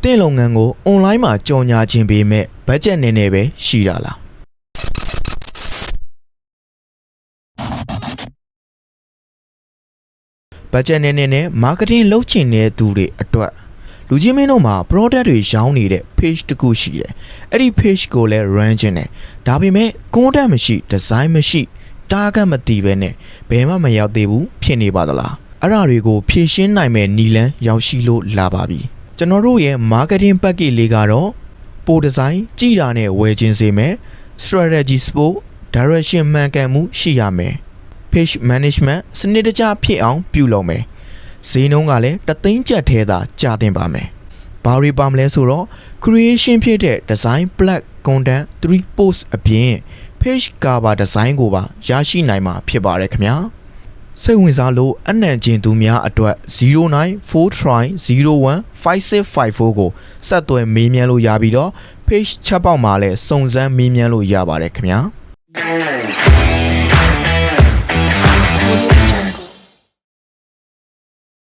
တင်းလုပ်ငန်းကို online မှာကြော်ညာခြင်းပေးမဲ့ budget နည်းနည်းပဲရှိတာလားbudget နည်းနည်းနဲ့ marketing လုပ်ချင်တဲ့သူတွေအတွက်လူကြီးမင်းတို့မှာ product တွေရောင်းနေတဲ့ page တစ်ခုရှိတယ်အဲ့ဒီ page ကိုလည်း run ချင်တယ်ဒါပေမဲ့ content မရှိ design မရှိ target မတည်ပဲနဲ့ဘယ်မှမရောက်သေးဘူးဖြစ်နေပါသလားအဲ့ဒါတွေကိုဖြည့်ရှင်းနိုင်မဲ့နီလန်းရောက်ရှိလို့လာပါပြီကျွန်တော်တို့ရဲ့ marketing package လေးကတော့ပို design ကြည်တာနဲ့ဝယ်ခြင်းစေမယ် strategy support direction မှန်ကန်မှုရှိရမယ် page management စနစ်တကျဖြစ်အောင်ပြုလုပ်မယ်ဈေးနှုန်းကလည်းတသိန်းကျပ်ထဲသာကျတင်ပါမယ်ဘာတွေပါမလဲဆိုတော့ creation ဖြစ်တဲ့ design black content 3 post အပြင် page cover design ကိုပါရရှိနိုင်မှာဖြစ်ပါတယ်ခင်ဗျာစိတ်ဝင်စားလို့အနံ့ကျင်သူများအတွက်0943015654ကိုဆက်သွယ်မေးမြန်းလို့ရပြီးတော့ page ချက်ပေါက်မှာလည်းစုံစမ်းမေးမြန်းလို့ရပါတယ်ခင်ဗျာ